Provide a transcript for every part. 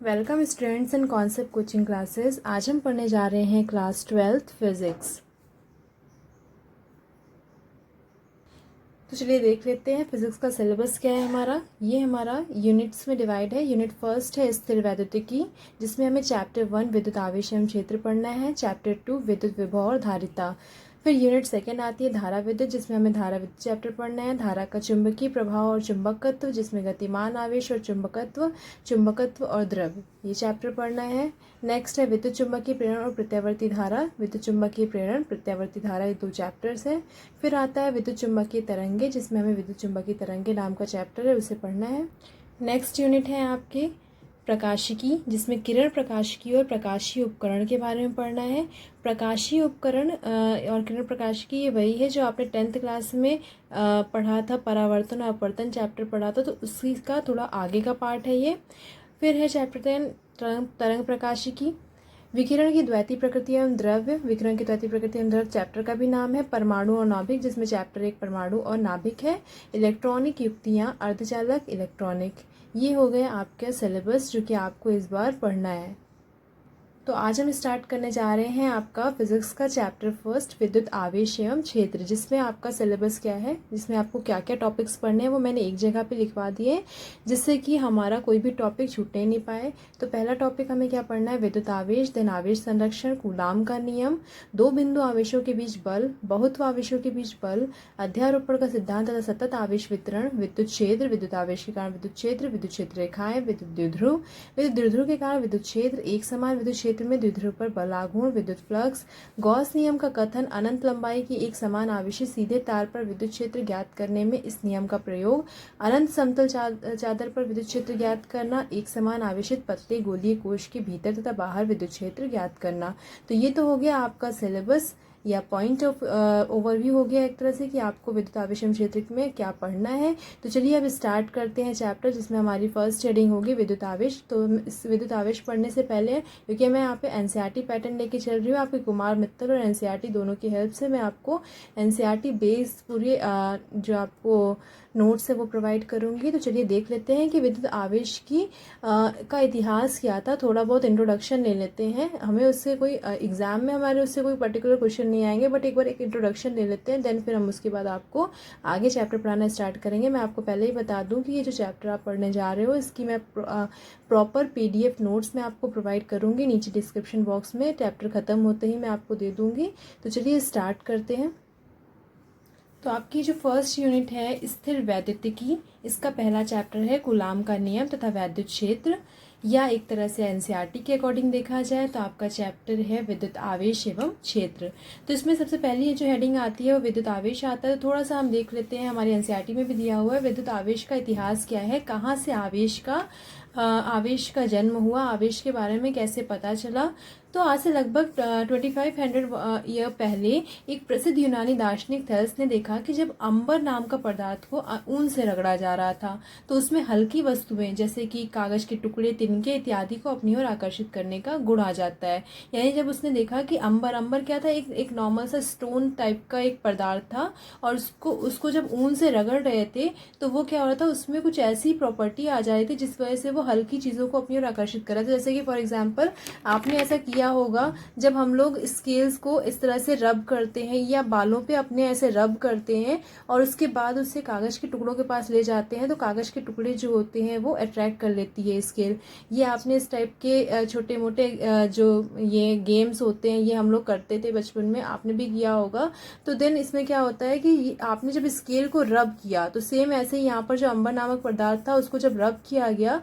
Welcome students in concept coaching classes. आज हम पढ़ने जा रहे हैं क्लास 12th फिजिक्स। तो चलिए देख लेते हैं फिजिक्स का सिलेबस क्या है हमारा। ये हमारा यूनिट्स में डिवाइड है। यूनिट फर्स्ट है स्थिर वैद्युतिकी, जिसमें हमें चैप्टर 1 विद्युत आवेश एवं क्षेत्र पढ़ना है, चैप्टर 2 विद्युत विभव और धारिता। फिर यूनिट सेकंड आती है धारा विद्युत, जिसमें हमें धारा विद्युत चैप्टर पढ़ना है, धारा का चुंबकीय प्रभाव और चुंबकत्व, जिसमें गतिमान आवेश और चुंबकत्व, चुंबकत्व और द्रव, ये चैप्टर पढ़ना है। नेक्स्ट है विद्युत चुंबकीय प्रेरण और प्रत्यावर्ती धारा, विद्युत चुंबकीय प्रेरण प्रत्यावर्ती धारा, ये 2 चैप्टर्स हैं। फिर आता है विद्युत चुंबकीय तरंगे, जिसमें हमें विद्युत चुंबकीय तरंगे नाम का चैप्टर है, उसे पढ़ना है। नेक्स्ट यूनिट है आपके प्रकाशिकी, जिसमें किरण प्रकाशिकी और प्रकाशीय उपकरण के बारे में पढ़ना है। प्रकाशीय उपकरण और किरण प्रकाशिकी ये वही है जो आपने 10th क्लास में पढ़ा था, परावर्तन और अपवर्तन चैप्टर पढ़ा था, तो उसी का थोड़ा आगे का पार्ट है ये। फिर है चैप्टर 10 तरंग प्रकाशिकी। विकिरण की द्वैतीय प्रकृति एवं द्रव्य, विकिरण की द्वैतीय प्रकृति एवं द्रव्य चैप्टर का भी नाम है। परमाणु और नाभिक, जिसमें चैप्टर 1 परमाणु और नाभिक है। इलेक्ट्रॉनिक युक्तियाँ, अर्धचालक, इलेक्ट्रॉनिक, ये हो गए आपका सिलेबस जो कि आपको इस बार पढ़ना है। तो आज हम स्टार्ट करने जा रहे हैं आपका फिजिक्स का चैप्टर फर्स्ट विद्युत आवेश एवं क्षेत्र, जिसमें आपका सिलेबस क्या है, जिसमें आपको क्या क्या टॉपिक्स पढ़ने हैं वो मैंने एक जगह पे लिखवा दिए, जिससे कि हमारा कोई भी टॉपिक छूटने नहीं पाए। तो पहला टॉपिक हमें क्या पढ़ना है, विद्युत आवेश, देन आवेश संरक्षण, कूलाम का नियम, दो बिंदु आवेशों के बीच बल, बहुत्व आवेशों के बीच बल, अध्यारोपण का सिद्धांत तथा सतत आवेश वितरण, विद्युत क्षेत्र, विद्युत आवेश के कारण विद्युत क्षेत्र, विद्युत क्षेत्र रेखाएं, विद्युत द्विध्रुव, विद्युत द्विध्रुव के कारण विद्युत क्षेत्र, एक समान विद्युत क्षेत्र में द्विध्रुव पर बलाघूर्ण, विद्युत फ्लक्स, गॉस नियम का कथन, अनंत लंबाई की एक समान आवेशित सीधे तार पर विद्युत क्षेत्र ज्ञात करने में इस नियम का प्रयोग, अनंत समतल चादर पर विद्युत क्षेत्र ज्ञात करना, एक समान आवेशित पतले गोलीय कोश के भीतर तथा बाहर विद्युत क्षेत्र ज्ञात करना। तो ये तो हो गया आपका सिलेबस या पॉइंट ऑफ ओवरव्यू हो गया एक तरह से कि आपको विद्युत आवेश एवं क्षेत्र में क्या पढ़ना है। तो चलिए अब स्टार्ट करते हैं चैप्टर, जिसमें हमारी फर्स्ट हेडिंग होगी विद्युत आवेश। तो इस विद्युत आवेश पढ़ने से पहले, क्योंकि मैं यहाँ पे एनसीईआरटी पैटर्न लेके चल रही हूँ, आपके कुमार मित्तल और एनसीईआरटी दोनों की हेल्प से मैं आपको एनसीईआरटी बेस्ड पूरे जो आपको नोट्स है वो प्रोवाइड करूँगी। तो चलिए देख लेते हैं कि विद्युत आवेश की का इतिहास क्या था। थोड़ा बहुत इंट्रोडक्शन ले लेते हैं, हमें उससे कोई एग्जाम में हमारे उससे कोई पर्टिकुलर क्वेश्चन नहीं आएंगे, बट एक बार एक इंट्रोडक्शन ले लेते हैं, देन फिर हम उसके बाद आपको आगे चैप्टर पढ़ाना स्टार्ट करेंगे। मैं आपको पहले ही बता दूं कि ये जो चैप्टर आप पढ़ने जा रहे हो, इसकी मैं प्रॉपर PDF नोट्स में आपको प्रोवाइड करूँगी, नीचे डिस्क्रिप्शन बॉक्स में चैप्टर ख़त्म होते ही मैं आपको दे दूँगी। तो चलिए स्टार्ट करते हैं। तो आपकी जो फर्स्ट यूनिट है स्थिर वैद्युतिकी, इसका पहला चैप्टर है कूलाम का नियम तथा वैद्युत क्षेत्र, या एक तरह से एनसीईआरटी के अकॉर्डिंग देखा जाए तो आपका चैप्टर है विद्युत आवेश एवं क्षेत्र। तो इसमें सबसे पहली जो हेडिंग आती है वो विद्युत आवेश आता है। तो थोड़ा सा हम देख लेते हैं, हमारे एनसीईआरटी में भी दिया हुआ है विद्युत आवेश का इतिहास क्या है, कहाँ से आवेश का जन्म हुआ, आवेश के बारे में कैसे पता चला। तो आज से लगभग 2500 ईयर पहले एक प्रसिद्ध यूनानी दार्शनिक थेल्स ने देखा कि जब अंबर नाम का पदार्थ को ऊन से रगड़ा जा रहा था, तो उसमें हल्की वस्तुएं जैसे कि कागज के टुकड़े, तिनके इत्यादि को अपनी ओर आकर्षित करने का गुण आ जाता है। यानी जब उसने देखा कि अंबर क्या था, एक नॉर्मल सा स्टोन टाइप का एक पदार्थ था, और उसको जब ऊन से रगड़ रहे थे तो वो क्या हो रहा था, उसमें कुछ ऐसी प्रॉपर्टी आ जा रही थी जिस वजह से वो हल्की चीज़ों को अपनी ओर आकर्षित कर रहा था। जैसे कि फॉर एग्जाम्पल आपने ऐसा किया होगा, जब हम लोग स्केल्स को इस तरह से रब करते हैं या बालों पे अपने ऐसे रब करते हैं और उसके बाद उससे कागज के टुकड़ों के पास ले जाते हैं, तो कागज के टुकड़े जो होते हैं वो अट्रैक्ट कर लेती है स्केल। ये आपने इस टाइप के छोटे मोटे जो ये गेम्स होते हैं ये हम लोग करते थे बचपन में, आपने भी किया होगा। तो देन इसमें क्या होता है कि आपने जब स्केल को रब किया, तो सेम ऐसे ही यहाँ पर जो अंबर नामक पदार्थ था उसको जब रब किया गया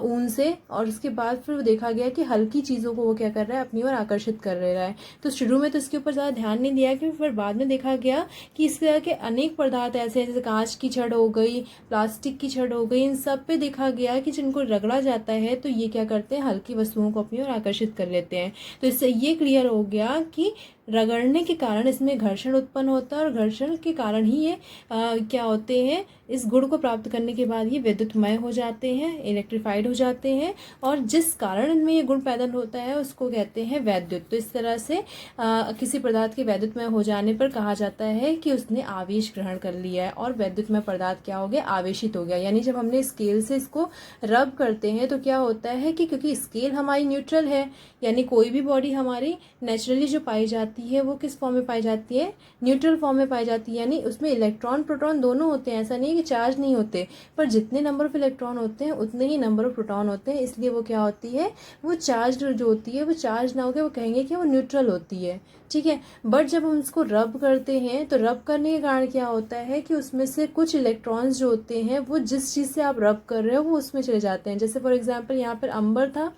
ऊन से, और उसके बाद फिर वो देखा गया कि हल्की चीज़ों को वो क्या कर रहा है, अपनी ओर आकर्षित कर रहा है। तो शुरू में तो इसके ऊपर ज़्यादा ध्यान नहीं दिया, कि फिर बाद में देखा गया कि इस तरह के अनेक पदार्थ ऐसे हैं, जैसे कांच की छड़ हो गई, प्लास्टिक की छड़ हो गई, इन सब पे देखा गया कि जिनको रगड़ा जाता है तो ये क्या करते हैं, हल्की वस्तुओं को अपनी ओर आकर्षित कर लेते हैं। तो इससे ये क्लियर हो गया कि रगड़ने के कारण इसमें घर्षण उत्पन्न होता है और घर्षण के कारण ही ये क्या होते हैं, इस गुण को प्राप्त करने के बाद ये विद्युतमय हो जाते हैं, इलेक्ट्रीफाइड हो जाते हैं, और जिस कारण इनमें ये गुण पैदा होता है उसको कहते हैं वैद्युत। तो इस तरह से किसी पदार्थ के वैद्युतमय हो जाने पर कहा जाता है कि उसने आवेश ग्रहण कर लिया है और वैद्युतमय पदार्थ क्या हो गया, आवेशित हो गया। यानी जब हमने स्केल से इसको रब करते हैं तो क्या होता है कि क्योंकि स्केल हमारी न्यूट्रल है, यानी कोई भी बॉडी हमारी नेचुरली जो पाई जाती है वो किस फॉर्म में पाई जाती है, न्यूट्रल फॉर्म में पाई जाती है। यानी उसमें इलेक्ट्रॉन प्रोटॉन दोनों होते हैं, ऐसा नहीं है कि चार्ज नहीं होते, पर जितने नंबर ऑफ इलेक्ट्रॉन होते हैं उतने ही नंबर ऑफ प्रोटॉन होते हैं, इसलिए वो क्या होती है, वो चार्ज जो होती है वो चार्ज ना होकर वो कहेंगे कि वो न्यूट्रल होती है, ठीक है। बट जब हम इसको रब करते हैं तो रब करने के कारण क्या होता है कि उसमें से कुछ इलेक्ट्रॉन्स जो होते हैं वो जिस चीज़ से आप रब कर रहे हो वो उसमें चले जाते हैं। जैसे फॉर एग्जांपल यहाँ पर अंबर था,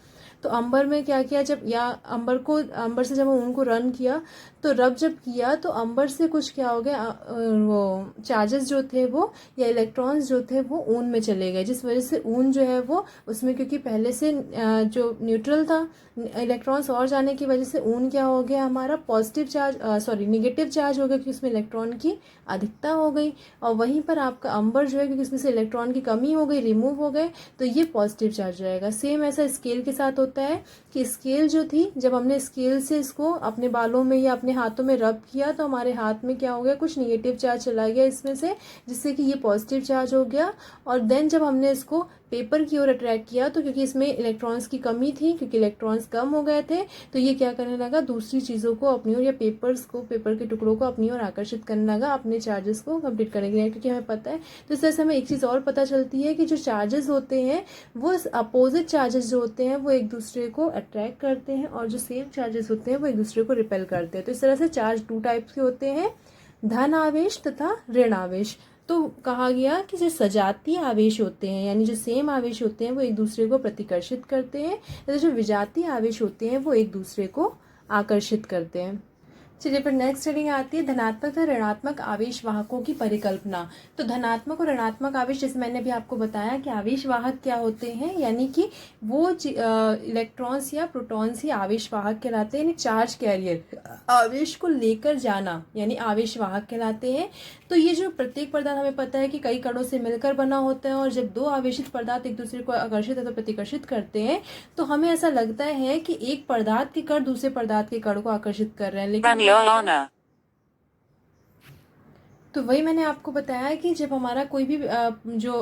तो अंबर में क्या किया, जब या अंबर से जब उनको रन किया तो रब जब किया तो अंबर से कुछ क्या हो गया, वो चार्जेस जो थे वो या इलेक्ट्रॉन्स जो थे वो ऊन में चले गए, जिस वजह से ऊन जो है वो उसमें, क्योंकि पहले से जो न्यूट्रल था, इलेक्ट्रॉन्स और जाने की वजह से ऊन क्या हो गया हमारा, पॉजिटिव चार्ज निगेटिव चार्ज हो गया, क्योंकि उसमें इलेक्ट्रॉन की अधिकता हो गई। और वहीं पर आपका अंबर जो है, क्योंकि उसमें से इलेक्ट्रॉन की कमी हो गई, रिमूव हो गए, तो ये पॉजिटिव चार्ज रहेगा। सेम ऐसा स्केल के साथ होता है कि स्केल जो थी, जब हमने स्केल से इसको अपने बालों में या अपने हाथों में रब किया तो हमारे हाथ में क्या हो गया, कुछ निगेटिव चार्ज चला गया इसमें से, जिससे कि ये पॉजिटिव चार्ज हो गया। और देन जब हमने इसको पेपर की ओर अट्रैक्ट किया तो क्योंकि इसमें इलेक्ट्रॉन्स की कमी थी, क्योंकि इलेक्ट्रॉन्स कम हो गए थे, तो ये क्या करने लगा, दूसरी चीज़ों को अपनी ओर या पेपर के टुकड़ों को अपनी ओर आकर्षित करने लगा अपने चार्जेस को कंप्लीट करने के लिए, क्योंकि हमें पता है। तो इस तरह से हमें एक चीज़ और पता चलती है कि जो चार्जेस होते हैं वो अपोजिट चार्जेस जो होते हैं वो एक दूसरे को अट्रैक्ट करते हैं, और जो सेम चार्जेस होते हैं वो एक दूसरे को रिपेल करते हैं। तो इस तरह से चार्ज 2 टाइप्स के होते हैं, धन आवेश तथा ऋण आवेश। तो कहा गया कि जो सजातीय आवेश होते हैं, यानी जो सेम आवेश होते हैं वो एक दूसरे को प्रतिकर्षित करते हैं, तथा जो विजातीय आवेश होते हैं वो एक दूसरे को आकर्षित करते हैं। चलिए फिर नेक्स्ट हेडिंग आती है धनात्मक तथा ऋणात्मक आवेश वाहकों की परिकल्पना। तो धनात्मक और ऋणात्मक आवेश, जैसे मैंने अभी आपको बताया कि आवेश वाहक क्या होते हैं, यानी कि वो इलेक्ट्रॉन्स या प्रोटॉन्स ही आवेश वाहक कहलाते हैं, यानी चार्ज कैरियर, आवेश को लेकर जाना, यानी आवेश वाहक कहलाते हैं। तो ये जो प्रत्येक पदार्थ हमें पता है कि कई कणों से मिलकर बना होता है, और जब दो आवेशित पदार्थ एक दूसरे को आकर्षित अथवा प्रतिकर्षित करते हैं तो हमें ऐसा लगता है कि एक पदार्थ के कण दूसरे पदार्थ के कण को आकर्षित कर रहे हैं, लेकिन तो वही मैंने आपको बताया कि जब हमारा कोई भी जो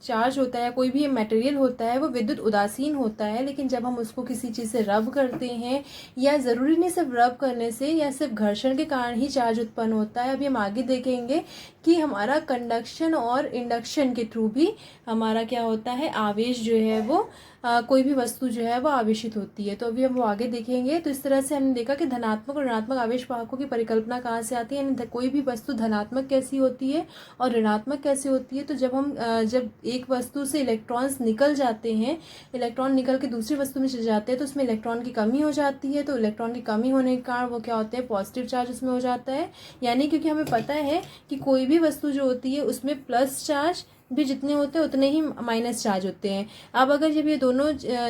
चार्ज होता है, कोई भी मटेरियल होता है, वो विद्युत उदासीन होता है, लेकिन जब हम उसको किसी चीज़ से रब करते हैं, या ज़रूरी नहीं सिर्फ रब करने से या सिर्फ घर्षण के कारण ही चार्ज उत्पन्न होता है। अभी हम आगे देखेंगे कि हमारा कंडक्शन और इंडक्शन के थ्रू भी हमारा क्या होता है, आवेश जो है वो कोई भी वस्तु जो है वो आवेशित होती है। तो अभी हम वो आगे देखेंगे। तो इस तरह से हमने देखा कि धनात्मक और ऋणात्मक आवेश वाहकों की परिकल्पना कहाँ से आती है, यानी कोई भी वस्तु धनात्मक कैसी होती है और ऋणात्मक कैसी होती है। तो जब एक वस्तु से इलेक्ट्रॉन्स निकल जाते हैं, इलेक्ट्रॉन निकल के दूसरी वस्तु में चले जाते हैं, तो उसमें इलेक्ट्रॉन की कमी हो जाती है। तो इलेक्ट्रॉन की कमी होने के कारण वो क्या होते हैं, पॉजिटिव चार्ज उसमें हो जाता है। यानी क्योंकि हमें पता है कि कोई भी वस्तु जो होती है उसमें प्लस चार्ज भी जितने होते हैं उतने ही माइनस चार्ज होते हैं। अब अगर जब ये दोनों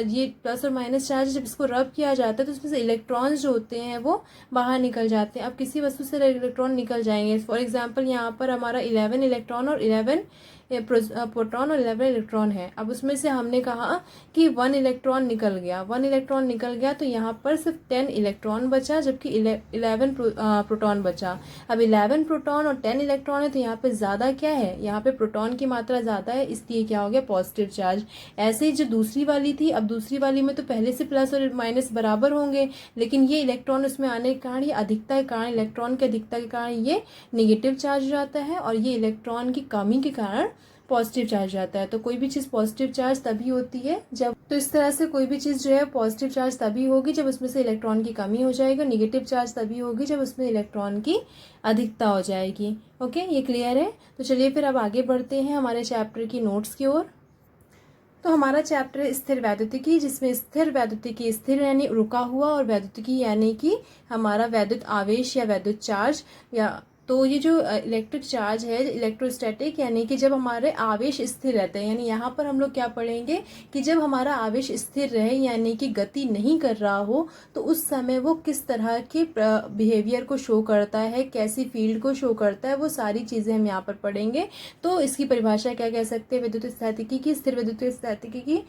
ये प्लस और माइनस चार्ज जब इसको रब किया जाता है तो उसमें से इलेक्ट्रॉन्स जो होते हैं वो बाहर निकल जाते हैं। अब किसी वस्तु से इलेक्ट्रॉन निकल जाएंगे, फॉर एग्जांपल यहाँ पर हमारा 11 इलेक्ट्रॉन और 11 प्रोटॉन और 11 इलेक्ट्रॉन है। अब उसमें से हमने कहा कि 1 इलेक्ट्रॉन निकल गया, 1 इलेक्ट्रॉन निकल गया, तो यहाँ पर सिर्फ 10 इलेक्ट्रॉन बचा, जबकि 11 प्रोटॉन बचा। अब 11 प्रोटॉन और 10 इलेक्ट्रॉन है, तो यहाँ पे ज़्यादा क्या है, यहाँ पे प्रोटॉन की मात्रा ज़्यादा है, इसलिए क्या हो गया, पॉजिटिव चार्ज। ऐसे ही जो दूसरी वाली थी, अब दूसरी वाली में तो पहले से प्लस और माइनस बराबर होंगे, लेकिन ये इलेक्ट्रॉन उसमें आने के कारण, ये अधिकता के कारण, इलेक्ट्रॉन की अधिकता के कारण ये निगेटिव चार्ज हो जाता है, और ये इलेक्ट्रॉन की कमी के कारण पॉजिटिव चार्ज आता है। तो कोई भी चीज़ पॉजिटिव चार्ज तभी होती है जब, तो इस तरह से कोई भी चीज़ जो है पॉजिटिव चार्ज तभी होगी जब उसमें से इलेक्ट्रॉन की कमी हो जाएगी, और निगेटिव चार्ज तभी होगी जब उसमें इलेक्ट्रॉन की अधिकता हो जाएगी। ओके, ये क्लियर है। तो चलिए फिर अब आगे बढ़ते हैं हमारे चैप्टर की नोट्स की ओर। तो हमारा चैप्टर स्थिर वैद्युतिकी, जिसमें स्थिर वैद्युतिकी, स्थिर यानी रुका हुआ, और वैद्युतिकी यानी कि हमारा वैद्युत आवेश या वैद्युत चार्ज, या तो ये जो इलेक्ट्रिक चार्ज है इलेक्ट्रोस्टैटिक, यानी कि जब हमारे आवेश स्थिर रहते हैं, यानी यहाँ पर हम लोग क्या पढ़ेंगे कि जब हमारा आवेश स्थिर रहे यानी कि गति नहीं कर रहा हो तो उस समय वो किस तरह के बिहेवियर को शो करता है, कैसी फील्ड को शो करता है, वो सारी चीज़ें हम यहाँ पर पढ़ेंगे। तो इसकी परिभाषा क्या कह सकते हैं विद्युत स्थैतिकी की, स्थिर विद्युत स्थैतिकी की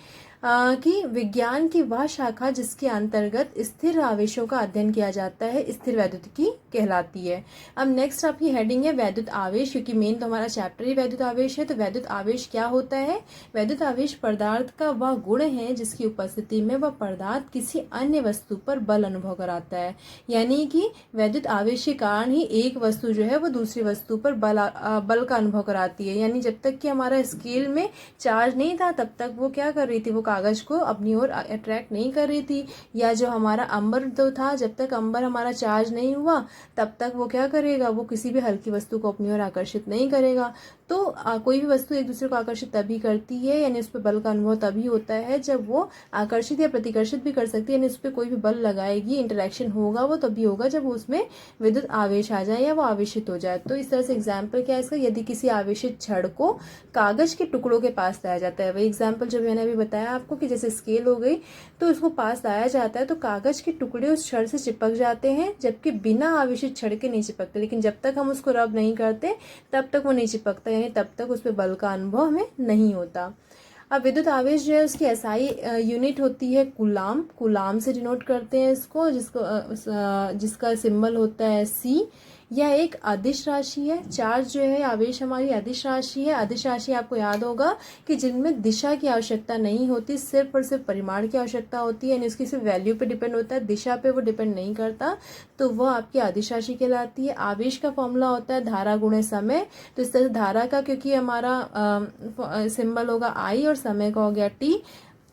कि विज्ञान की वह शाखा जिसके अंतर्गत स्थिर आवेशों का अध्ययन किया जाता है स्थिर वैद्युतिकी कहलाती है। अब नेक्स्ट आपकी हेडिंग है वैद्युत आवेश, क्योंकि मेन तो हमारा चैप्टर ही वैद्युत आवेश है। तो वैद्युत आवेश क्या होता है? वैद्युत आवेश पदार्थ का वह गुण है जिसकी उपस्थिति में वह पदार्थ किसी अन्य वस्तु पर बल अनुभव कराता है, यानी कि वैद्युत आवेश के कारण ही एक वस्तु जो है वो दूसरी वस्तु पर बल का अनुभव कराती है। यानी जब तक कि हमारा स्केल में चार्ज नहीं था तब तक वो क्या कर रही थी, वो कागज को अपनी ओर अट्रैक्ट नहीं कर रही थी। या जो हमारा अंबर तो था, जब तक अंबर हमारा चार्ज नहीं हुआ तब तक वो क्या करेगा, वो किसी भी हल्की वस्तु को अपनी ओर आकर्षित नहीं करेगा। तो कोई भी वस्तु एक दूसरे को आकर्षित तभी करती है, यानी उस पर बल का अनुभव तभी होता है जब वो आकर्षित या प्रतिकर्षित भी कर सकती है, यानी उस पर कोई भी बल लगाएगी, इंटरेक्शन होगा वो तभी होगा जब उसमें विद्युत आवेश आ जाए या वो आवेशित हो जाए। तो इस तरह से एग्जाम्पल क्या है इसका, यदि किसी आवेशित छड़ को कागज के टुकड़ों के पास लाया जाता है, वही एग्जाम्पल जो मैंने अभी बताया आपको कि जैसे स्केल हो गई, तो उसको पास लाया जाता है तो कागज के टुकड़े उस छड़ से चिपक जाते हैं, जबकि बिना आवेशित छड़ के नहीं चिपकते। लेकिन जब तक हम उसको रब नहीं करते तब तक वो नहीं चिपकता, यानी तब तक उस पर बल का अनुभव हमें नहीं होता। अब विद्युत आवेश जो है उसकी एसआई यूनिट होती है कूलाम, कूलाम से डिनोट करते हैं इसको, जिसका सिंबल होता है सी। यह एक अदिश राशि है, चार्ज जो है आवेश हमारी अदिश राशि है। अदिश राशि आपको याद होगा कि जिनमें दिशा की आवश्यकता नहीं होती, सिर्फ और सिर्फ परिमाण की आवश्यकता होती है, यानी उसकी सिर्फ वैल्यू पे डिपेंड होता है, दिशा पे वो डिपेंड नहीं करता, तो वह आपकी अदिश राशि कहलाती है। आवेश का फॉर्मूला होता है धारा गुणे समय। तो इस तरह से धारा का, क्योंकि हमारा सिंबल होगा आई और समय का हो गया टी,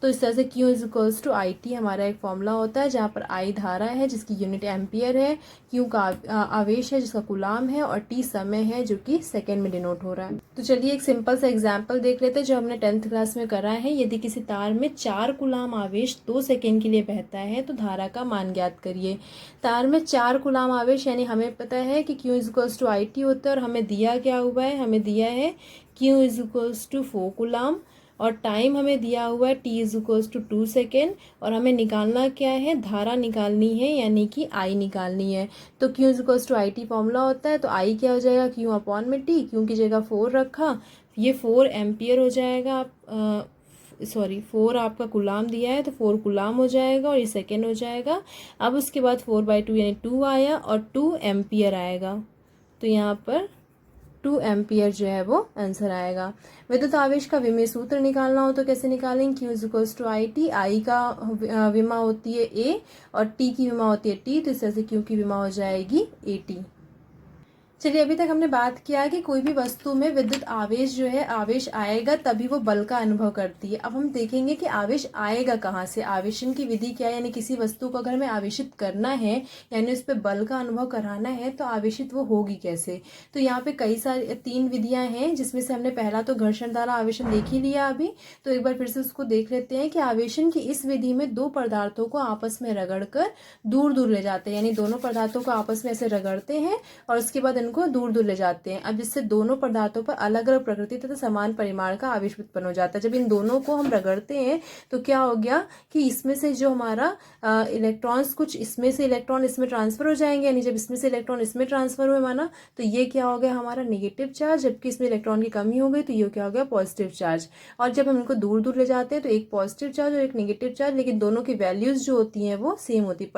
तो इस तरह से Q is equals to I T हमारा एक फॉर्मूला होता है, जहाँ पर I धारा है जिसकी यूनिट एम्पियर है, Q का आवेश है जिसका कूलाम है, और T समय है जो कि सेकेंड में डिनोट हो रहा है। तो चलिए एक सिंपल सा एग्जांपल देख लेते हैं जो हमने 10th क्लास में करा है। यदि किसी तार में 4 कूलाम आवेश 2 सेकेंड के लिए बहता है तो धारा का मान ज्ञात करिए। तार में 4 कूलाम आवेश, यानी हमें पता है कि Q is equals to I T होता है, और हमें दिया क्या हुआ है, हमें दिया है Q is equals to 4 coulomb, और टाइम हमें दिया हुआ है t is equals to 2 second, और हमें निकालना क्या है, धारा निकालनी है, यानी कि I निकालनी है। तो Q is equals to I T formula होता है, तो I क्या हो जाएगा, Q अपॉन में T, Q की जगह 4 रखा, ये 4 एम्पियर हो जाएगा। आप 4 आपका कूलाम दिया है तो 4 कूलाम हो जाएगा, और ये सेकेंड हो जाएगा। अब उसके बाद 4/2 यानी 2 आया, और 2 एम्पियर आएगा, तो यहाँ पर 2 एम्पियर जो है वो आंसर आएगा। विद्युत आवेश का विमेय सूत्र निकालना हो तो कैसे निकालेंगे, Q is equals to I T, I का विमा होती है A और T की विमा होती है T, तो इस तरह से Q की विमा हो जाएगी AT। चलिए अभी तक हमने बात किया कि कोई भी वस्तु में विद्युत आवेश जो है आवेश आएगा तभी वो बल का अनुभव करती है। अब हम देखेंगे कि आवेश आएगा कहाँ से, आवेशन की विधि क्या है, यानी किसी वस्तु को अगर हमें आवेशित करना है यानी उस पर बल का अनुभव कराना है तो आवेशित वो होगी कैसे। तो यहाँ पे कई सारी 3 विधियां हैं, जिसमें से हमने पहला तो घर्षण द्वारा आवेशन देख ही लिया अभी, तो एक बार फिर से उसको देख लेते हैं कि आवेशन की इस विधि में 2 पदार्थों को आपस में रगड़कर दूर दूर ले जाते हैं, यानी दोनों पदार्थों को आपस में ऐसे रगड़ते हैं और उसके बाद को दूर दूर ले जाते हैं। अब जिससे दोनों पदार्थों पर अलग अलग प्रकृति तथा समान परिमाण का आवेश उत्पन्न हो जाता है। जब इन दोनों को हम रगड़ते हैं तो क्या हो गया कि इसमें से जो हमारा इलेक्ट्रॉन्स, कुछ इसमें से इलेक्ट्रॉन इसमें ट्रांसफर हो जाएंगे, यानी जब इसमें से इलेक्ट्रॉन इसमें ट्रांसफर हुए माना तो ये क्या हो गया हमारा नेगेटिव चार्ज, जबकि इसमें इलेक्ट्रॉन की कमी हो गई तो ये क्या हो गया पॉजिटिव चार्ज। और जब हम इनको दूर दूर ले जाते हैं तो एक पॉजिटिव चार्ज और एक नेगेटिव चार्ज, लेकिन दोनों की वैल्यूज जो होती हैं वो सेम होती है,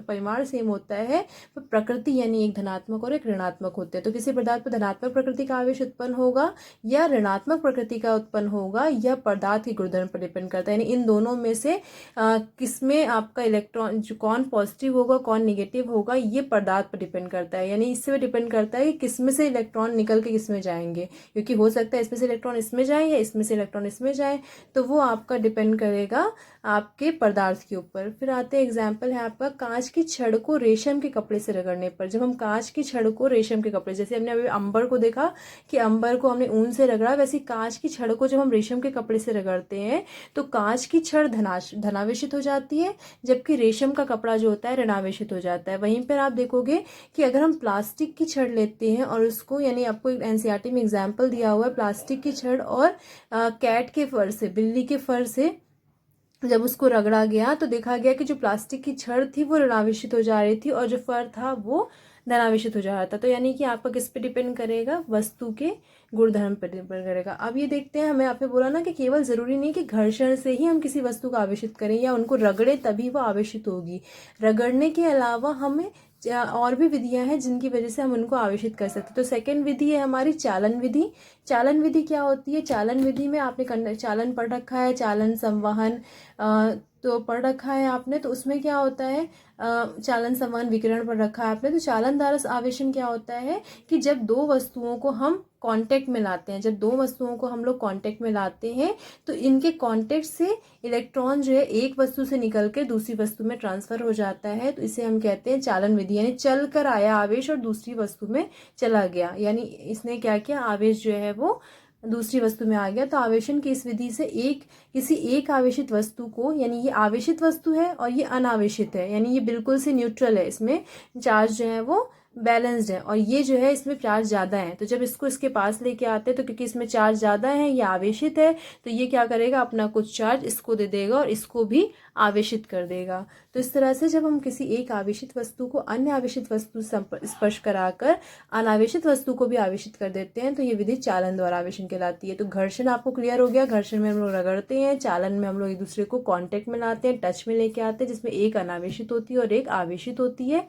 परिमाण सेम होता है, प्रकृति यानी एक धनात्मक और एक ऋणात्मक होते हैं। तो किसी पदार्थ पर धनात्मक प्रकृति का आवेश उत्पन्न होगा या ऋणात्मक प्रकृति का उत्पन्न होगा, यह पदार्थ के गुणधर्म पर डिपेंड करता है। यानी इन दोनों में से किसमें आपका इलेक्ट्रॉन जो कौन पॉजिटिव होगा कौन नेगेटिव होगा, ये पदार्थ पर डिपेंड करता है। यानी इससे डिपेंड करता है कि किसमें से इलेक्ट्रॉन निकल के किसमें जाएंगे, क्योंकि हो सकता है इसमें से इलेक्ट्रॉन इसमें जाए या इसमें से इलेक्ट्रॉन इसमें जाए, तो वो आपका डिपेंड करेगा आपके पदार्थ के ऊपर। फिर आते हैं एग्जाम्पल है आपका कांच की छड़ को रेशम के कपड़े से रगड़ने पर। जब हम कांच की छड़ को रेशम के कपड़े, जैसे हमने अभी अंबर को देखा कि अंबर को हमने ऊन से रगड़ा, वैसे कांच की छड़ को जब हम रेशम के कपड़े से रगड़ते हैं तो कांच की छड़ धनावेशित हो जाती है, जबकि रेशम का कपड़ा जो होता है ऋणावेशित हो जाता है। वहीं पर आप देखोगे कि अगर हम प्लास्टिक की छड़ लेते हैं और उसको, यानी आपको एनसीईआरटी में एग्जाम्पल दिया हुआ है प्लास्टिक की छड़ और कैट के फर से, बिल्ली के फर से जब उसको रगड़ा गया तो देखा गया कि जो प्लास्टिक की छड़ थी वो ऋणावेशित हो जा रही थी और जो फर था वो धनावेशित हो जा रहा था। तो यानी कि आपका किस पे डिपेंड करेगा, वस्तु के गुणधर्म पर डिपेंड करेगा। अब ये देखते हैं, हमें आपने बोला ना कि केवल जरूरी नहीं कि घर्षण से ही हम किसी वस्तु को आवेशित करें या उनको रगड़े तभी वो आवेशित होगी। रगड़ने के अलावा हमें और भी विधियां हैं जिनकी वजह से हम उनको आवेशित कर सकते हैं। तो सेकंड विधि है हमारी चालन विधि। चालन विधि क्या होती है? चालन विधि में आपने चालन पढ़ रखा है, चालन संवहन तो पढ़ रखा है आपने। तो उसमें क्या होता है, चालन संवहन विकिरण पढ़ रखा है आपने। तो चालन द्वारा आवेशन क्या होता है कि जब दो वस्तुओं को हम कांटेक्ट में लाते हैं, जब दो वस्तुओं को हम लोग कांटेक्ट में लाते हैं तो इनके कांटेक्ट से इलेक्ट्रॉन जो है एक वस्तु से निकल कर दूसरी वस्तु में ट्रांसफर हो जाता है। तो इसे हम कहते हैं चालन विधि, यानी चल कर आया आवेश और दूसरी वस्तु में चला गया, यानी इसने क्या किया, आवेश जो है वो दूसरी वस्तु में आ गया। तो आवेशन की इस विधि से किसी एक आवेशित वस्तु को, यानी ये आवेशित वस्तु है और ये अनावेशित है, यानी ये बिल्कुल से न्यूट्रल है, इसमें चार्ज जो है वो बैलेंस्ड है, और ये जो है इसमें चार्ज ज़्यादा है। तो जब इसको इसके पास लेके आते हैं तो क्योंकि इसमें चार्ज ज़्यादा है, ये आवेशित है, तो ये क्या करेगा, अपना कुछ चार्ज इसको दे देगा और इसको भी आवेशित कर देगा। तो इस तरह से जब हम किसी एक आवेशित वस्तु को अन्य आवेशित वस्तु स्पर्श कराकर अनावेशित वस्तु को भी आवेशित कर देते हैं तो ये विधि चालन द्वारा आवेशन कहलाती है। तो घर्षण आपको क्लियर हो गया, घर्षण में हम लोग रगड़ते हैं, चालन में हम लोग एक दूसरे को कांटेक्ट में लाते हैं, टच में लेके आते हैं, जिसमें एक अनावेशित होती है और एक आवेशित होती है।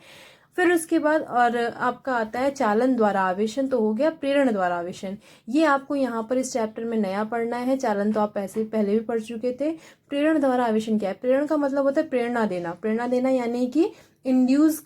फिर उसके बाद और आपका आता है चालन द्वारा आवेशन, तो हो गया प्रेरण द्वारा आवेशन। ये आपको यहाँ पर इस चैप्टर में नया पढ़ना है। चालन तो आप पहले भी पढ़ चुके थे। प्रेरण द्वारा आवेशन क्या है? प्रेरण का मतलब होता है प्रेरणा देना। प्रेरणा देना यानी कि इंड्यूस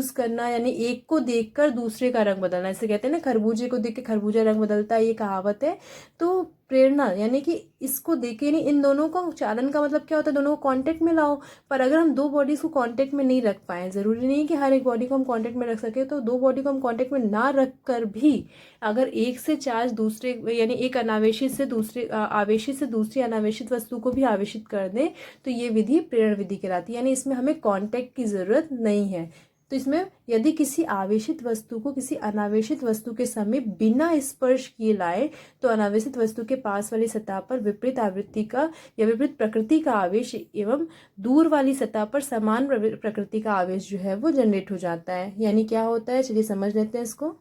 करना यानी एक को देखकर दूसरे का रंग बदलना। इसे कहते हैं ना, खरबूजे को देख के खरबूजा रंग बदलता है, ये कहावत है। तो प्रेरणा यानी कि इसको देखे नहीं, इन दोनों को, चालन का मतलब क्या होता है, दोनों को कांटेक्ट में लाओ। पर अगर हम दो बॉडीज को कांटेक्ट में नहीं रख पाए, जरूरी नहीं कि हर एक बॉडी को हम कांटेक्ट में रख सके, तो दो बॉडी को हम कांटेक्ट में ना रख कर भी अगर एक से चार्ज दूसरे, यानी एक अनावेशित से दूसरे आवेशित से दूसरी अनावेशित वस्तु को भी आवेशित कर दें तो ये विधि प्रेरण विधि कहलाती है। यानी इसमें हमें कांटेक्ट की जरूरत नहीं है। तो इसमें यदि किसी आवेशित वस्तु को किसी अनावेशित वस्तु के समीप बिना स्पर्श किए लाए तो अनावेशित वस्तु के पास वाली सतह पर विपरीत आवृत्ति का या विपरीत प्रकृति का आवेश एवं दूर वाली सतह पर समान प्रकृति का आवेश जो है वो जनरेट हो जाता है। यानी क्या होता है, चलिए समझ लेते हैं इसको।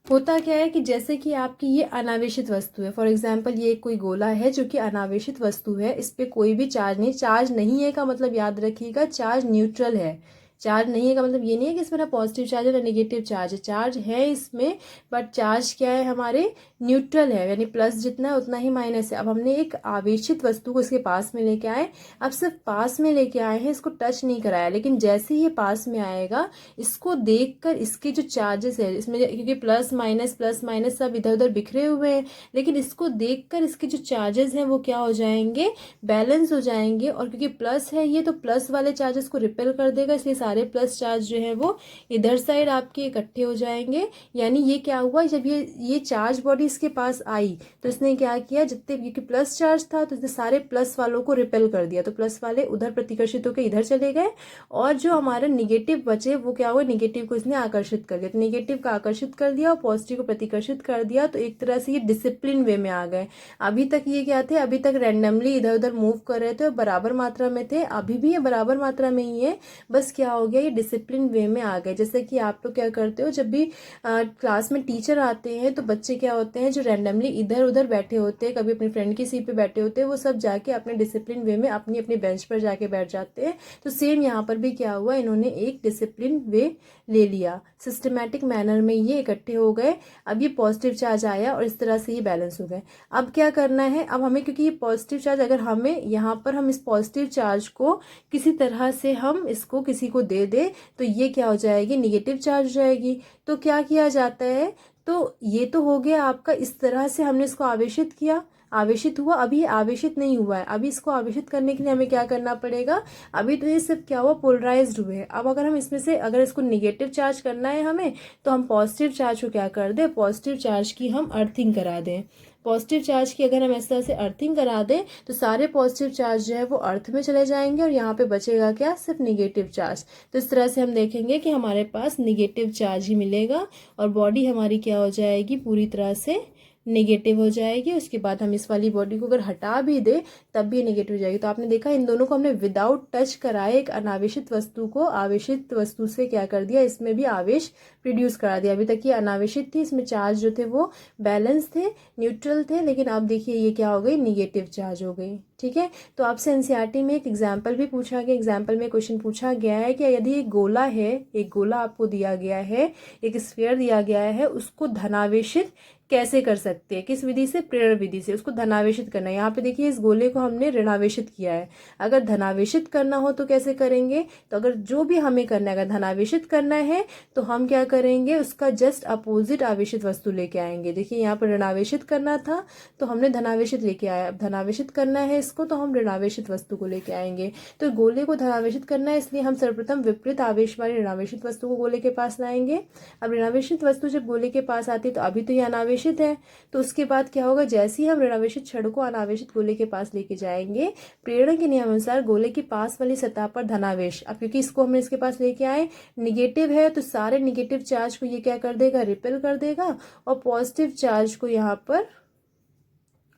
होता क्या है कि जैसे कि आपकी ये अनावेशित वस्तु है, फॉर एग्जांपल ये कोई गोला है जो कि अनावेशित वस्तु है, इस पे कोई भी चार्ज नहीं है का मतलब याद रखिएगा चार्ज न्यूट्रल है। चार्ज नहीं है का मतलब ये नहीं है कि इसमें ना पॉजिटिव चार्ज है ना नेगेटिव चार्ज है, चार्ज है इसमें, बट चार्ज क्या है, हमारे न्यूट्रल है, यानी प्लस जितना है उतना ही माइनस है। अब हमने एक आवेशित वस्तु को इसके पास में लेके आए, अब सिर्फ पास में लेके आए हैं, इसको टच नहीं कराया, लेकिन जैसे ही ये पास में आएगा इसको देखकर इसके जो चार्जेस है इसमें, क्योंकि प्लस माइनस सब इधर उधर बिखरे हुए हैं, लेकिन इसको देखकर इसके जो चार्जेस हैं वो क्या हो जाएंगे, बैलेंस हो जाएंगे। और क्योंकि प्लस है ये, तो प्लस वाले चार्जेस को रिपेल कर देगा, इसलिए सारे प्लस चार्ज जो है वो इधर साइड आपके इकट्ठे हो जाएंगे। यानी ये क्या हुआ, जब ये चार्ज बॉडी इसके पास आई तो इसने क्या किया, जितने क्योंकि प्लस चार्ज था तो इसने सारे प्लस वालों को रिपेल कर दिया, तो प्लस वाले उधर प्रतिकर्षित होकर इधर चले गए, और जो हमारे निगेटिव बचे वो क्या हुआ, निगेटिव को इसने आकर्षित कर दिया। तो निगेटिव का आकर्षित कर दिया और पॉजिटिव को प्रतिकर्षित कर दिया। तो एक तरह से ये डिसिप्लिन वे में आ गए। अभी तक ये क्या थे, अभी तक रैंडमली इधर उधर मूव कर रहे थे और बराबर मात्रा में थे, अभी भी ये बराबर मात्रा में ही है, बस क्या हो गया, ये डिसिप्लिन वे में आ गए। जैसे कि आप लोग क्या करते हो, जब भी क्लास में टीचर आते हैं तो बच्चे क्या होते हैं जो रैंडमली इधर उधर बैठे होते हैं, कभी अपनी फ्रेंड की सीट पे बैठे होते हैं, वो सब जाके अपने डिसिप्लिन वे में अपनी अपनी बेंच पर जाके बैठ जाते हैं। तो सेम यहाँ पर भी क्या हुआ, इन्होंने एक डिसिप्लिन वे ले लिया, सिस्टमैटिक मैनर में ये इकट्ठे हो गए। अब ये पॉजिटिव चार्ज आया और इस तरह से ये बैलेंस हो गए। अब क्या करना है, अब हमें, क्योंकि ये पॉजिटिव चार्ज, अगर हमें यहाँ पर हम इस पॉजिटिव चार्ज को किसी तरह से हम इसको किसी को दे दे तो ये क्या हो जाएगी, निगेटिव चार्ज हो जाएगी। तो क्या किया जाता है, तो ये तो हो गया आपका, इस तरह से हमने इसको आवेशित किया। आवेशित हुआ, अभी ये आवेशित नहीं हुआ है। अभी इसको आवेशित करने के लिए हमें क्या करना पड़ेगा, अभी तो ये सिर्फ क्या हुआ, पोलराइज्ड हुए हैं। अब अगर हम इसमें से अगर इसको निगेटिव चार्ज करना है हमें, तो हम पॉजिटिव चार्ज को क्या कर दें, पॉजिटिव चार्ज की हम अर्थिंग करा दें। पॉजिटिव चार्ज की अगर हम इस तरह से अर्थिंग करा दें तो सारे पॉजिटिव चार्ज जो है वो अर्थ में चले जाएंगे और यहाँ पे बचेगा क्या, सिर्फ निगेटिव चार्ज। तो इस तरह से हम देखेंगे कि हमारे पास निगेटिव चार्ज ही मिलेगा और बॉडी हमारी क्या हो जाएगी, पूरी तरह से नेगेटिव हो जाएगी। उसके बाद हम इस वाली बॉडी को अगर हटा भी दे तब भी नेगेटिव हो जाएगी। तो आपने देखा इन दोनों को हमने विदाउट टच कराए एक अनावेशित वस्तु को आवेशित वस्तु से क्या कर दिया, इसमें भी आवेश प्रोड्यूस करा दिया। अभी तक ये अनावेशित थी, इसमें चार्ज जो थे वो बैलेंस थे, न्यूट्रल थे, लेकिन अब देखिए ये क्या हो गई, निगेटिव चार्ज हो गई। ठीक है, तो आपसे एनसीईआरटी में एक एग्जाम्पल भी पूछा गया, एग्जाम्पल में क्वेश्चन पूछा गया है कि यदि एक गोला है, एक गोला आपको दिया गया है, एक स्फीयर दिया गया है, उसको धनावेशित कैसे कर सकते हैं, किस विधि से, प्रेरण विधि से उसको धनावेशित करना है। यहाँ पे देखिए इस गोले को हमने ऋणावेशित किया है। अगर धनावेशित करना हो तो कैसे करेंगे, तो अगर जो भी हमें करना है, अगर धनावेशित करना है तो हम क्या करेंगे, उसका जस्ट अपोजिट आवेशित वस्तु लेके आएंगे। देखिए यहाँ पर ऋणावेशित करना था तो हमने धनावेशित लेके आया, अब धनावेशित करना है इसको तो हम ऋणावेशित वस्तु को लेके आएंगे। तो गोले को धनावेशित करना है, इसलिए हम सर्वप्रथम विपरीत आवेश वाली ऋणावेशित वस्तु को गोले के पास लाएंगे। अब ऋणावेशित वस्तु जब गोले के पास आती है तो अभी तो ये अनावेशित है, तो उसके बाद क्या होगा, जैसे ही हम ऋणावेशित छड़ को अनावेशित गोले के पास लेके जाएंगे, प्रेरण के नियमानुसार गोले की पास वाली सतह पर धनावेश, अब क्योंकि इसको हमने इसके पास लेके आए, निगेटिव है तो सारे निगेटिव चार्ज को ये क्या कर देगा, रिपेल कर देगा और पॉजिटिव चार्ज को यहाँ पर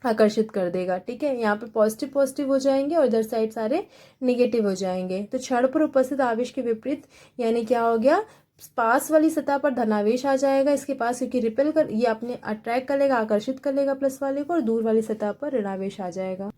आकर्षित कर देगा। ठीक है, यहाँ पे पॉजिटिव पॉजिटिव हो जाएंगे और इधर साइड सारे निगेटिव हो जाएंगे। तो छड़ पर उपस्थित आवेश के विपरीत, यानी क्या हो गया, पास वाली सतह पर धनावेश आ जाएगा इसके पास, क्योंकि रिपेल कर, ये अपने अट्रैक्ट कर लेगा, आकर्षित कर लेगा प्लस वाले को, और दूर वाली सतह पर ऋणावेश आ जाएगा।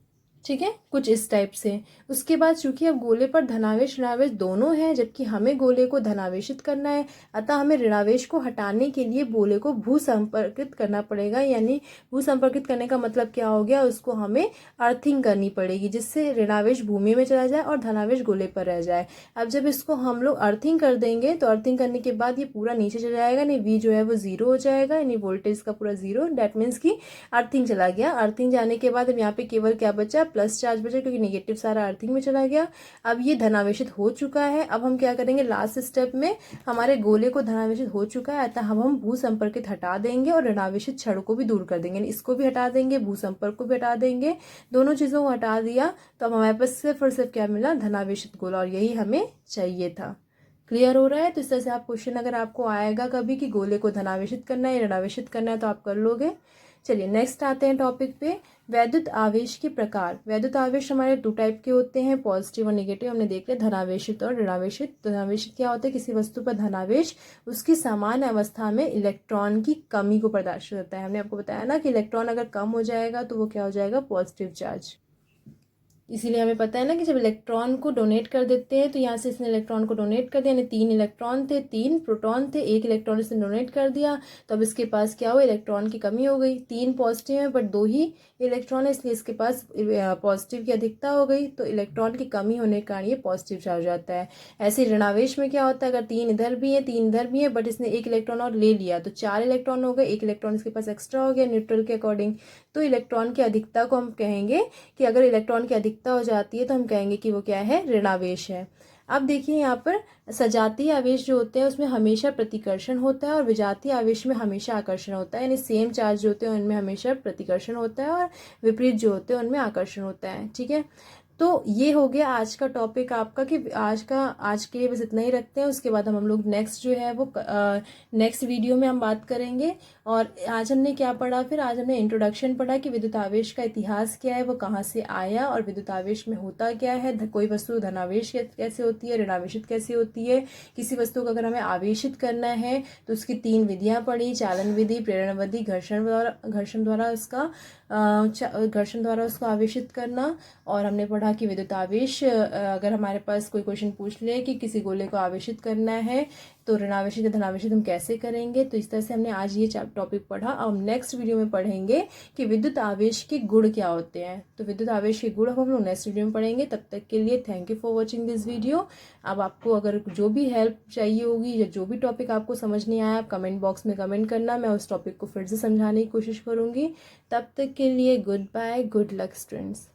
ठीक है, कुछ इस टाइप से। उसके बाद चूंकि अब गोले पर धनावेश ऋणावेश दोनों है, जबकि हमें गोले को धनावेशित करना है, अतः हमें ऋणावेश को हटाने के लिए गोले को भू संपर्कित करना पड़ेगा। यानी भू संपर्कित करने का मतलब क्या हो गया, उसको हमें अर्थिंग करनी पड़ेगी, जिससे ऋणावेश भूमि में चला जाए और धनावेश गोले पर रह जाए। अब जब इसको हम लोग अर्थिंग कर देंगे तो अर्थिंग करने के बाद ये पूरा नीचे चला जाएगा, यानी वी जो है वो जीरो हो जाएगा, यानी वोल्टेज का पूरा जीरो, डेट मीन्स की अर्थिंग चला गया। अर्थिंग जाने के बाद अब यहाँ पे केवल क्या बचा, प्लस चार्ज बचा, क्योंकि नेगेटिव सारा अर्थिंग में चला गया। अब ये धनावेशित हो चुका है। अब हम क्या करेंगे, लास्ट स्टेप में हमारे गोले को धनावेशित हो चुका है, अतः हम भू संपर्कित हटा देंगे और ऋणावेशित छड़ को भी दूर कर देंगे, इसको भी हटा देंगे, भू संपर्क को भी हटा देंगे। दोनों चीजों को हटा दिया तो अब हमारे पास सिर्फ और सिर्फ क्या मिला, धनावेशित गोला, और यही हमें चाहिए था। क्लियर हो रहा है। तो इस तरह से आप क्वेश्चन अगर आपको आएगा कभी कि गोले को धनावेशित करना है, ऋणावेशित करना है, तो आप कर लोगे। चलिए नेक्स्ट आते हैं टॉपिक पे, वैद्युत आवेश के प्रकार। वैद्युत आवेश हमारे दो टाइप के होते हैं, पॉजिटिव और नेगेटिव। हमने देख लिया धनावेशित और ऋणावेशित। धनावेशित क्या होता है, किसी वस्तु पर धनावेश उसकी सामान्य अवस्था में इलेक्ट्रॉन की कमी को प्रदर्शित होता है। हमने आपको बताया ना कि इलेक्ट्रॉन अगर कम हो जाएगा तो वो क्या हो जाएगा, पॉजिटिव चार्ज। इसीलिए हमें पता है ना कि जब इलेक्ट्रॉन को डोनेट कर देते हैं, तो यहाँ से इसने इलेक्ट्रॉन को डोनेट कर दिया, यानी 3 इलेक्ट्रॉन थे, 3 प्रोटॉन थे, 1 इलेक्ट्रॉन इसने डोनेट कर दिया, तो अब इसके पास क्या हुआ, इलेक्ट्रॉन की कमी हो गई। 3 पॉजिटिव है बट 2 ही इलेक्ट्रॉन है, इसलिए इसके पास पॉजिटिव की अधिकता हो गई, तो इलेक्ट्रॉन की कमी होने के कारण ये पॉजिटिव चार्ज हो जाता है। ऐसे ऋणावेश में क्या होता है, अगर 3 इधर भी है, 3 इधर भी है, बट इसने 1 इलेक्ट्रॉन और ले लिया तो 4 इलेक्ट्रॉन हो गए, 1 इलेक्ट्रॉन इसके पास एक्स्ट्रा हो गया न्यूट्रल के अकॉर्डिंग। तो इलेक्ट्रॉन की अधिकता को हम कहेंगे कि अगर इलेक्ट्रॉन की अधिकता हो जाती है तो हम कहेंगे कि वो क्या है, ऋणावेश है। अब देखिए यहाँ पर सजातीय आवेश जो होते हैं उसमें हमेशा प्रतिकर्षण होता है और विजातीय आवेश में हमेशा आकर्षण होता है, यानी सेम चार्ज जो होते हैं उनमें हमेशा प्रतिकर्षण होता है और विपरीत जो होते हैं उनमें आकर्षण होता है। ठीक है, तो ये हो गया आज का टॉपिक आपका, कि आज के लिए बस इतना ही रखते हैं। उसके बाद हम लोग नेक्स्ट जो है वो नेक्स्ट वीडियो में हम बात करेंगे। और आज हमने क्या पढ़ा, फिर आज हमने इंट्रोडक्शन पढ़ा कि विद्युत आवेश का इतिहास क्या है, वो कहाँ से आया और विद्युत आवेश में होता क्या है, कोई वस्तु धनावेश कैसे होती है, ऋणावेशित कैसे होती है, किसी वस्तु को अगर हमें आवेशित करना है तो उसकी 3 विधियां पढ़ी, चालन विधि, प्रेरण विधि, घर्षण द्वारा उसको आवेशित करना। और हमने पढ़ा कि विद्युत आवेश, अगर हमारे पास कोई क्वेश्चन पूछ ले कि किसी गोले को आवेशित करना है तो ऋणावेशित या धनावेशित हम कैसे करेंगे। तो इस तरह से हमने आज ये टॉपिक पढ़ा। अब हम नेक्स्ट वीडियो में पढ़ेंगे कि विद्युत आवेश के गुण क्या होते हैं। तो विद्युत आवेश के गुण हम लोग नेक्स्ट वीडियो में पढ़ेंगे। तब तक के लिए thank you for watching this video. अब आपको अगर जो भी हेल्प चाहिए होगी या जो भी टॉपिक आपको समझ नहीं आया, आप कमेंट बॉक्स में कमेंट करना, मैं उस टॉपिक को फिर से समझाने की कोशिश करूँगी। तब तक के लिए goodbye, good luck students.